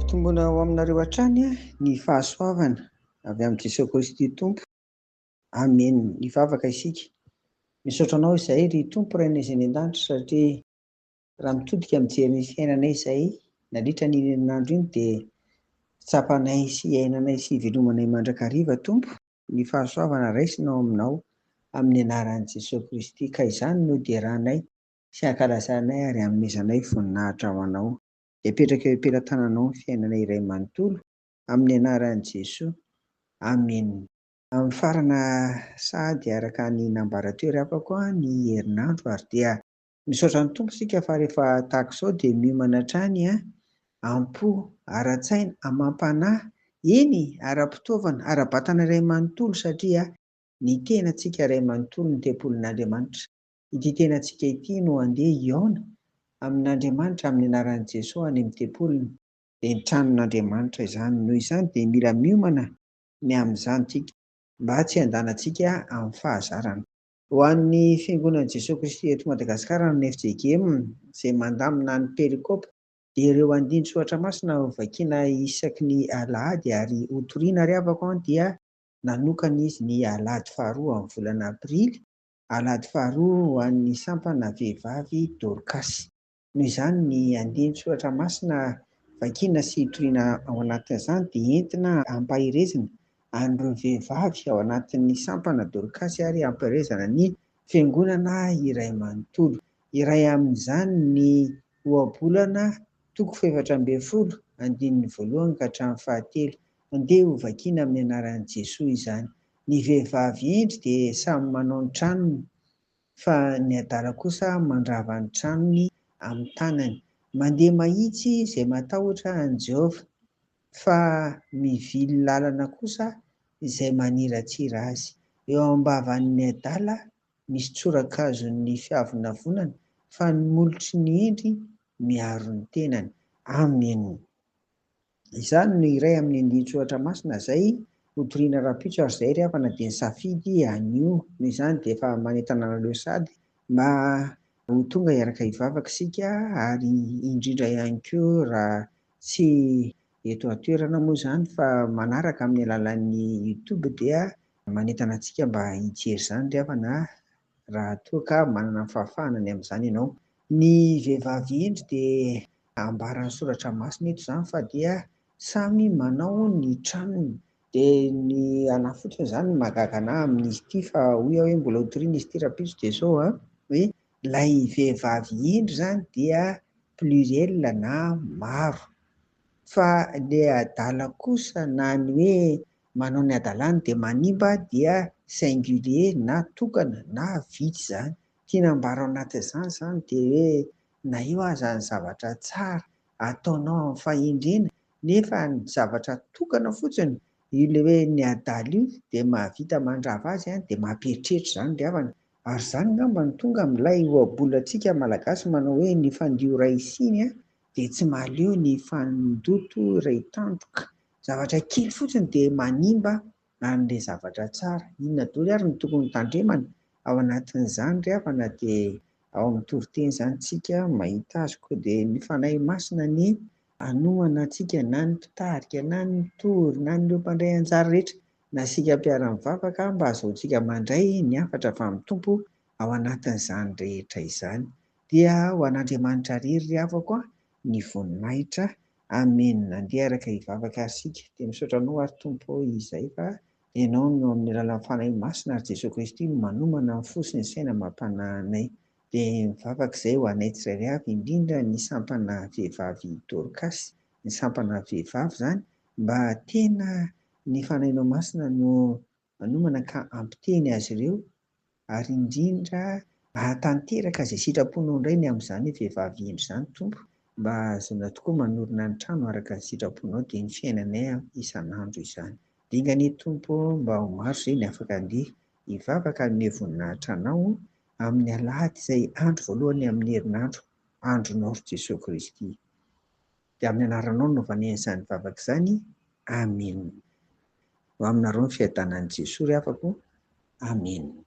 Tombona ao aminareo hatrany ny fahasoavana avy amin'i Jesosy Kristy Tompo. Amen. Mivavaka isika. Misaotra anao izahay ry Tompo Rainay izay any an-danitra, satria raha mitodika mijery ny fiainanay izay nandritra ny herinandro iny dia tsapanay sy iainanay sy ivelomanay mandrakariva Tompo. Ny fahasoavana raisinao aminao amin'ny anaran'i Jesosy Kristy, ka izany no dierahnay sy ankalazanay ary hanomezanay voninahitra ho anao. Epetraka eo am-pelantananao ny fiainanay iray manontolo amin'ny anaran'i Jesosy. Amen. Amin'ny farana sahady araka ny nambaran-teo rapako ny herinandro, ary dia misaotra ny Tompo sika fa rehefa tahaka izao dia miomana hatrany am-po, ara-tsaina, amam-panahy, eny ara-pitaovana, ara-batana iray manontolo, satria ny tenantsika iray manontolo ny tempolin'Andriamanitra. Ity tenantsika ity no andeha hiaona amin'Andriamanitra amin'ny anaran'i Jesosy any amin'ny tempoliny, dia ny tranon'Andriamanitra izany. Noho izany dia mila miomana ny amin'izany tsika mba tsy handanantsika amin'ny fahazarana. Ho an'ny Fiangonan'i Jesosy Kristy eto Madagasikara ny FJKM izay mandamina ny perikôpa dia ireo andin-tsoatra masina ho vakiana isaky ny alahady, ary hotoriana ry havako dia nanokana izy ny alahady faharoa amin'ny volana aprily, alahady faharoa ho an'ny sampana vehivavy Dorcas. Noho izany ny andin-tsoatra masina vakiana sy hitoriana ao anatin'izany dia entina hampahirezana an'ireo vehivavy ao anatin'ny sampana Dorcas ary hampahirezana ny fiangonana iray manontolo. Iray amin'izany ny ohabolana toko 17 andininy voalohany ka hatramin'ny fahatelo. Andeha ho vakiana amin'ny anaran'i Jesosy izany. Ny vehivavy endry dia samy manao ny tranony, fa ny adala kosa mandrava ny tranony amin'ny tanany. Mandeha mahitsy izay matahotra an'i Jehovah, fa mivily lalana kosa izay maniratsira azy. Eo ambavan'ny adala misy tsorakazon'ny fiavonavonana, fa ny molotry ny endry miaro ny tenany. Amen. Izany no iray amin'ny andin-tsoatra masina izay hotoriana rapitso, ary izay ry havana dia nisafidy anio. Noho izany dia efa manentana anareo sady mba ho tonga hiaraka hivavaka isika, ary indrindra ihany koa raha tsy eto an-toerana moa izany fa manaraka amin'ny alalan'ny YouTube dia manentana antsika mba hijery izany ry havana, raha toa ka manana ny fahafahana ny amin'izany ianao. Ny vehivavy endry dia ambaran'ny soratra masina eto izany fa dia samy manao ny tranony. Dia ny anahy fotsiny izany mahagaga anahy amin'izy ity, fa hoy aho hoe mbola hotoriana izy ity rapitso dia izao hoe ilay vehivavy endry izany dia pluriel na maro, fa ilay adala kosa na ny hoe manao ny adalany dia manimba dia singulier na tokana na vitsy izany. Tiana ambara ao anatin'izany izany dia hoe na io aza ny zavatra tsara ataonao amin'ny fahendrena, nefa ny zavatra tokana fotsiny, ilay hoe ny adala io dia mahavita mandrava azy dia mampieritreritra izany ry havana. Ary izany ngamba ny tonga amin'ilay ohabolantsika malagasy manao hoe ny fandio iray siny dia tsy mahaleo ny fandoto iray tandroka. Zavatra kely fotsiny dia manimba an'ilay zavatra tsara. Inona daholo ary no tokony tandremana ao anatin'izany ry havana, dia ao amin'ny toriteny izany tsika mahita azy. Koa dia ny fanahy masina ny hanomana antsika, na ny mpitarika, na ny mitory, na ireo mpandray anjara rehetra, na sika mpiara-mivavaka, mba ahazoantsika mandray ny hafatra avy amin'ny Tompo ao anatin'izany rehetra izany. Dia ho an'Andriamanitra irery ry havako ny voninahitra. Amen. Andeha araka hivavaka sika. Dia misaotra anao ary Tompo izay fa ianao no amin'ny alalan'ny fanahy masina ary Jesosy Kristy no manomana ny fo sy ny saina mampanahy anay. Dia mivavaka izay ho anay tsirairay avy, indrindra ny sampana vehivavy Dorcas, ny sampana vehivavy izany, mba tena ny fanahinao masina no manomana ka ampiteny azy ireo, ary indrindra hatanteraka izay sitraponao indray ny amin'izany vehivavy endry izany Tompo, mba ahazoana tokoa manorina ny trano araka ny sitraponao dia ny fiainanay isan'andro izany. Dingane Tompo mba ho maro izay ny afaka andeha hivavaka hanome voninahitra anao amin'ny alahady izay andro voalohany amin'ny herinandro, andronao ry Jesosy Kristy. Dia amin'ny anaranao no vanehan'izany vavaka izany. Amen. Ho aminareo ny fiadanan'i Jesosy ry havako. Amen.